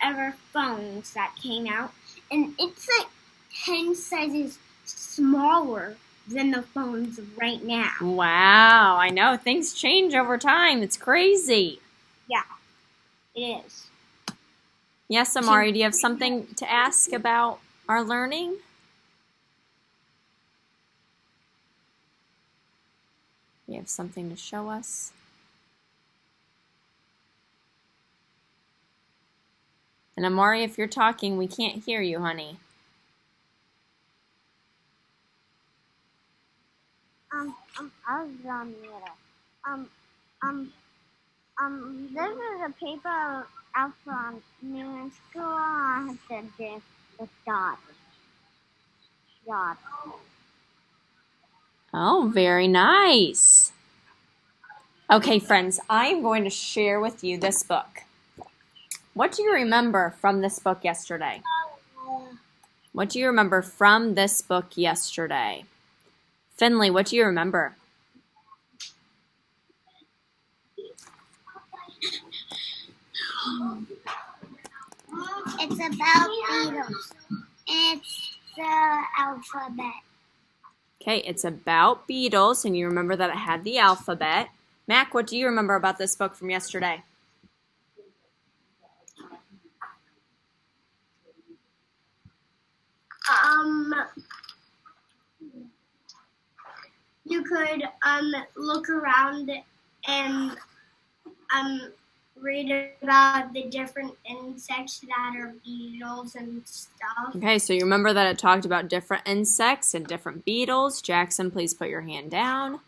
ever phones that came out, and it's like 10 sizes smaller than the phones right now. Wow, I know. Things change over time. It's crazy. Yeah, it is. Yes, Amari, do you have something to ask about our learning? You have something to show us? And Amari, if you're talking, we can't hear you, honey. I was on this is a paper out from new school. I have to do the dots. Oh, very nice. Okay, friends, I am going to share with you this book. What do you remember from this book yesterday? What do you remember from this book yesterday? Finley, what do you remember? It's about beetles. It's the alphabet. Okay, it's about beetles, and you remember that it had the alphabet. Mac, what do you remember about this book from yesterday? You could look around and read about the different insects that are beetles and stuff. Okay, so you remember that it talked about different insects and different beetles. Jackson, please put your hand down.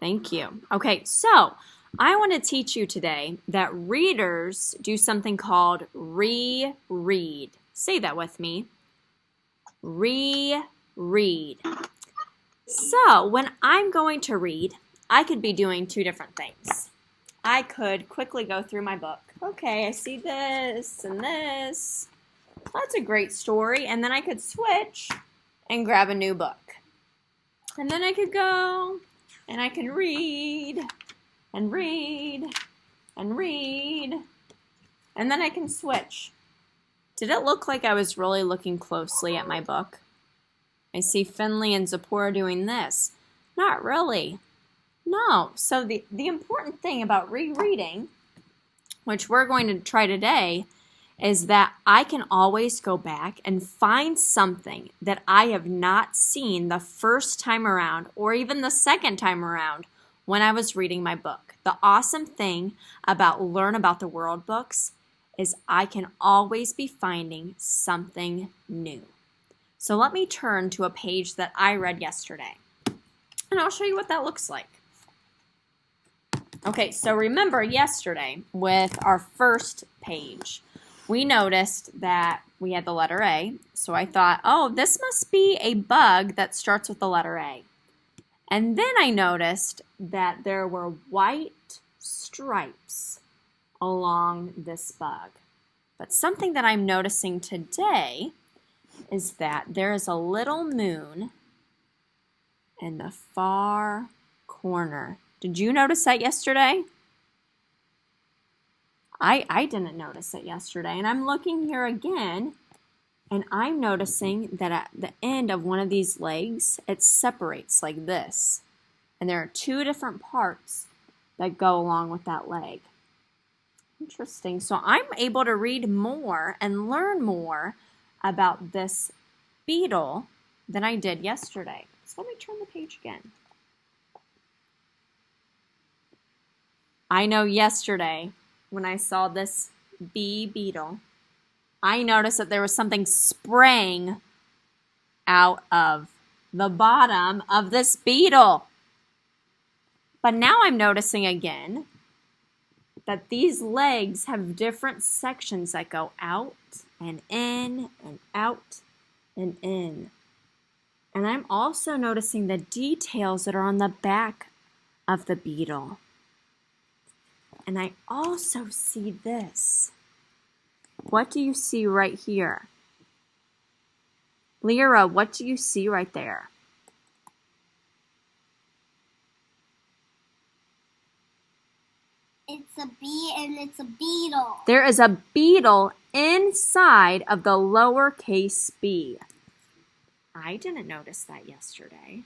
Thank you. Okay, so I want to teach you today that readers do something called reread. Say that with me. Reread. So when I'm going to read, I could be doing two different things. I could quickly go through my book. Okay, I see this and this. That's a great story. And then I could switch and grab a new book. And then I could go and I can read and read and read. And then I can switch. Did it look like I was really looking closely at my book? I see Finley and Zipporah doing this. Not really. No. So the important thing about rereading, which we're going to try today, is that I can always go back and find something that I have not seen the first time around or even the second time around when I was reading my book. The awesome thing about Learn About the World books is I can always be finding something new. So let me turn to a page that I read yesterday, and I'll show you what that looks like. Okay, so remember yesterday with our first page, we noticed that we had the letter A. So I thought, oh, this must be a bug that starts with the letter A. And then I noticed that there were white stripes along this bug. But something that I'm noticing today is that there is a little moon in the far corner. Did you notice that yesterday? I didn't notice it yesterday, and I'm looking here again, and I'm noticing that at the end of one of these legs, it separates like this. And there are two different parts that go along with that leg. Interesting. So I'm able to read more and learn more about this beetle than I did yesterday. So let me turn the page again. I know yesterday when I saw this bee beetle, I noticed that there was something spraying out of the bottom of this beetle. But now I'm noticing again that these legs have different sections that go out and in and out and in. And I'm also noticing the details that are on the back of the beetle. And I also see this. What do you see right here? Lyra, what do you see right there? It's a bee and it's a beetle. There is a beetle inside of the lowercase b. I didn't notice that yesterday.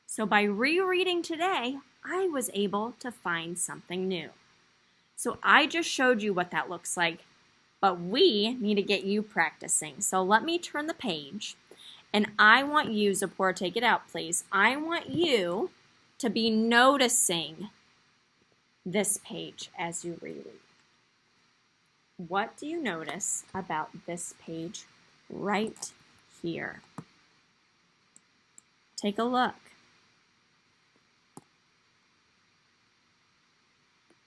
So by rereading today, I was able to find something new. So I just showed you what that looks like, but we need to get you practicing. So let me turn the page, and I want you, Zipporah, take it out, please. I want you to be noticing this page as you reread. What do you notice about this page right here? Take a look.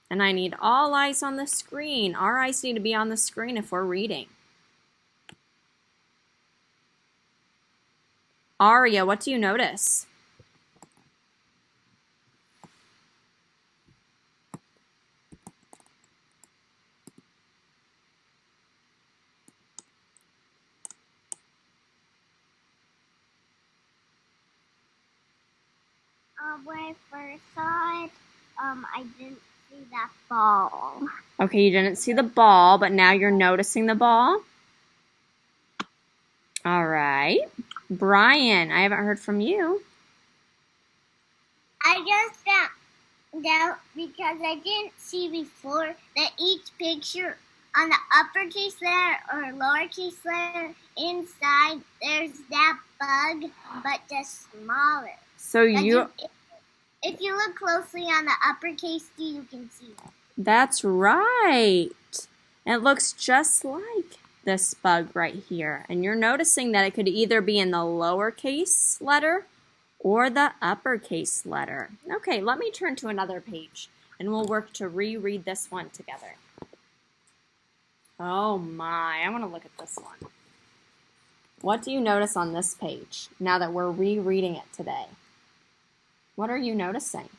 And I need all eyes on the screen. Our eyes need to be on the screen if we're reading. Aria, what do you notice? When I first saw it, I didn't see that ball. Okay, you didn't see the ball, but now you're noticing the ball? All right. Brian, I haven't heard from you. I just found out because I didn't see before that each picture on the uppercase letter or lowercase letter inside, there's that bug, but just smaller. So you... If you look closely on the uppercase D, you can see it. That's right. It looks just like this bug right here. And you're noticing that it could either be in the lowercase letter or the uppercase letter. Okay, let me turn to another page and we'll work to reread this one together. Oh my, I want to look at this one. What do you notice on this page now that we're rereading it today? What are you noticing?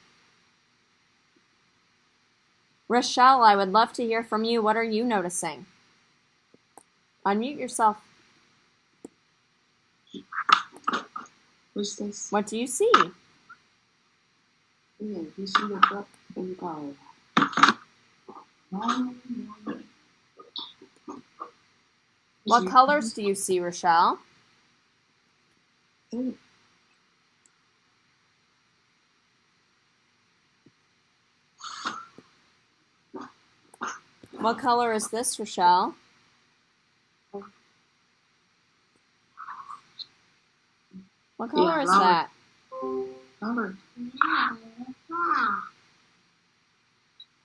Rochelle, I would love to hear from you. What are you noticing? Unmute yourself. What's this? What do you see? What colors do you see, Rochelle? What color is this, Rochelle? What color is that?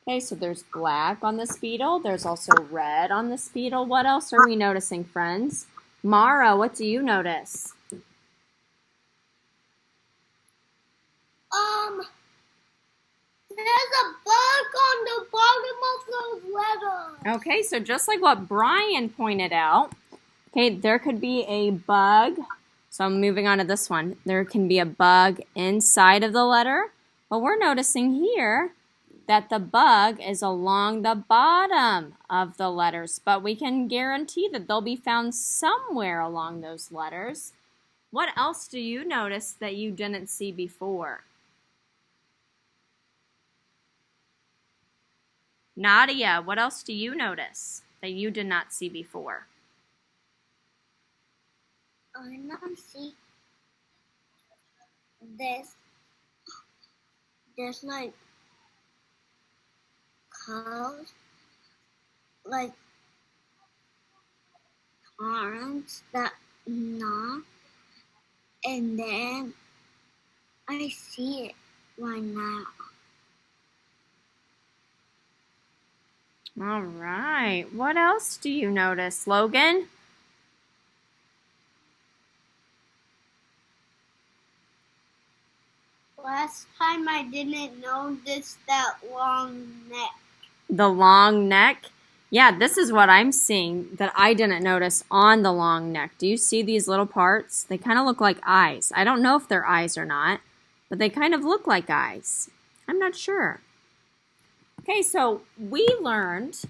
Okay, so there's black on this beetle. There's also red on this beetle. What else are we noticing, friends? Mara, what do you notice? There's a bug on the bottom of those letters. Okay, so just like what Brian pointed out, okay, there could be a bug. So I'm moving on to this one. There can be a bug inside of the letter, but we're noticing here that the bug is along the bottom of the letters, but we can guarantee that they'll be found somewhere along those letters. What else do you notice that you didn't see before? Nadia, what else do you notice that you did not see before? I now see this like colors, like orange that not, and then I see it right now. All right. What else do you notice, Logan? Last time I didn't notice that long neck. The long neck? Yeah, this is what I'm seeing that I didn't notice on the long neck. Do you see these little parts? They kind of look like eyes. I don't know if they're eyes or not, but they kind of look like eyes. I'm not sure. Okay, so we learned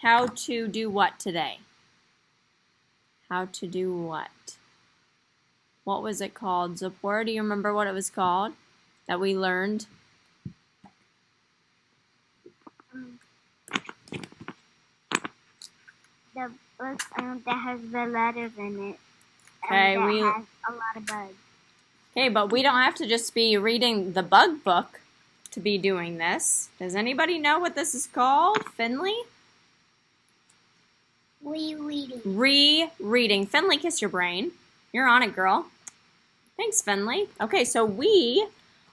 how to do what today? How to do what? What was it called? Zipporah, do you remember what it was called that we learned? the book that has the letters in it. Okay, That has a lot of bugs. Okay, but we don't have to just be reading the bug book to be doing this. Does anybody know what this is called? Finley? Rereading. Rereading. Finley, kiss your brain. You're on it, girl. Thanks, Finley. Okay, so we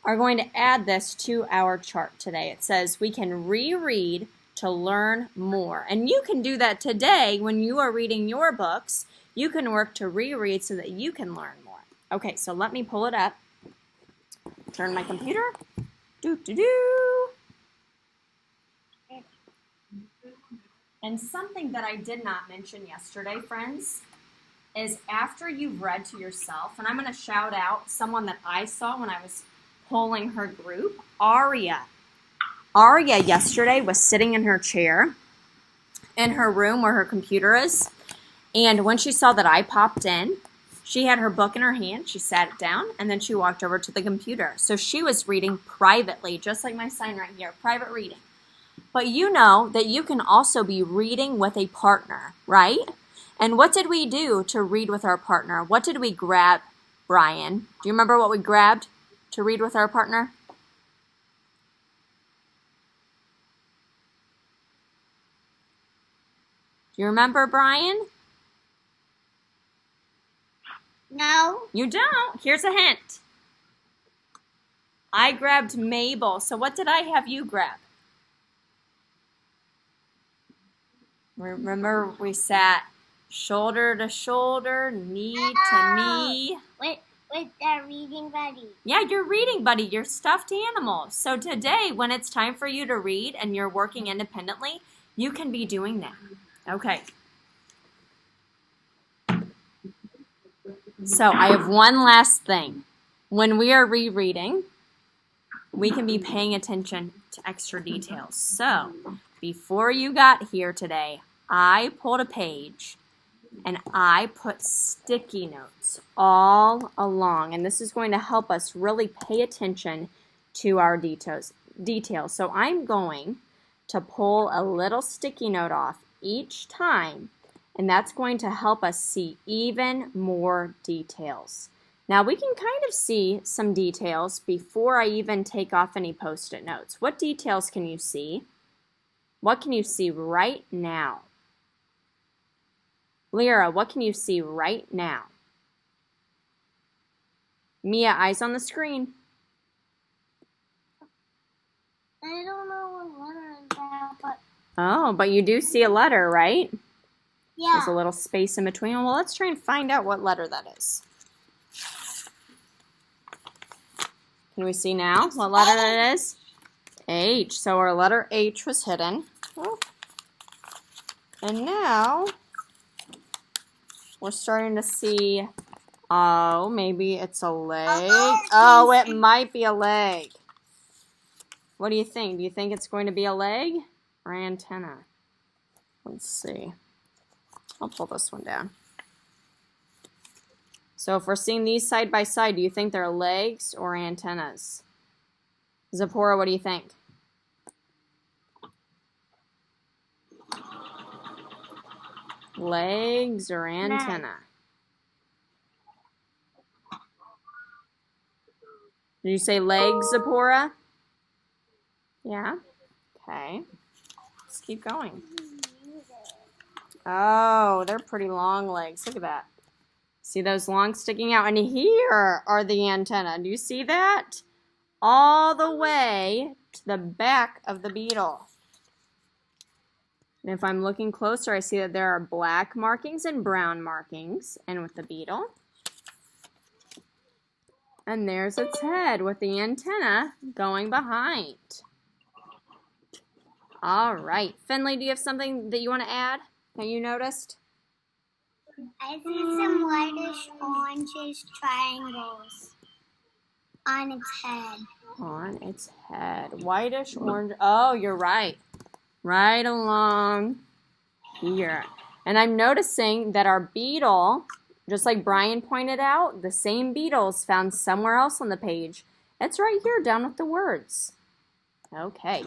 are going to add this to our chart today. It says we can reread to learn more. And you can do that today when you are reading your books. You can work to reread so that you can learn more. Okay, so let me pull it up. Turn my computer. And something that I did not mention yesterday, friends, is after you've read to yourself, and I'm going to shout out someone that I saw when I was polling her group, Aria. Aria yesterday was sitting in her chair in her room where her computer is, and when she saw that I popped in, she had her book in her hand, she sat it down, and then she walked over to the computer. So she was reading privately, just like my sign right here, private reading. But you know that you can also be reading with a partner, right? And what did we do to read with our partner? What did we grab, Brian? Do you remember what we grabbed to read with our partner? Do you remember, Brian? No. You don't? Here's a hint. I grabbed Mabel. So what did I have you grab? Remember we sat shoulder to shoulder, knee to knee. With their reading buddy. Yeah, your reading buddy, your stuffed animal. So today, when it's time for you to read and you're working independently, you can be doing that. Okay. So I have one last thing. When we are rereading, we can be paying attention to extra details. So before you got here today, I pulled a page and I put sticky notes all along. And this is going to help us really pay attention to our details. So I'm going to pull a little sticky note off each time, and that's going to help us see even more details. Now we can kind of see some details before I even take off any post-it notes. What details can you see? What can you see right now? Lyra, what can you see right now? Mia, eyes on the screen. I don't know what letter is that, but... Oh, but you do see a letter, right? Yeah. There's a little space in between. Well, let's try and find out what letter that is. Can we see now what letter it is? H. So our letter H was hidden. Oh. And now we're starting to see, oh, maybe it's a leg. Oh, it might be a leg. What do you think? Do you think it's going to be a leg or antenna? Let's see. I'll pull this one down. So if we're seeing these side by side, do you think they're legs or antennas? Zipporah, what do you think? Legs or antenna? Did you say legs, Zipporah? Yeah? Okay. Let's keep going. Oh, they're pretty long legs. Look at that. See those long sticking out? And here are the antenna. Do you see that? All the way to the back of the beetle. And if I'm looking closer, I see that there are black markings and brown markings. And with the beetle. And there's its head with the antenna going behind. All right. Finley, do you have something that you want to add that you noticed? I see some whitish orangish triangles on its head. On its head. Whitish orange. Oh, you're right. Right along here. And I'm noticing that our beetle, just like Brian pointed out, the same beetle is found somewhere else on the page. It's right here down with the words. Okay.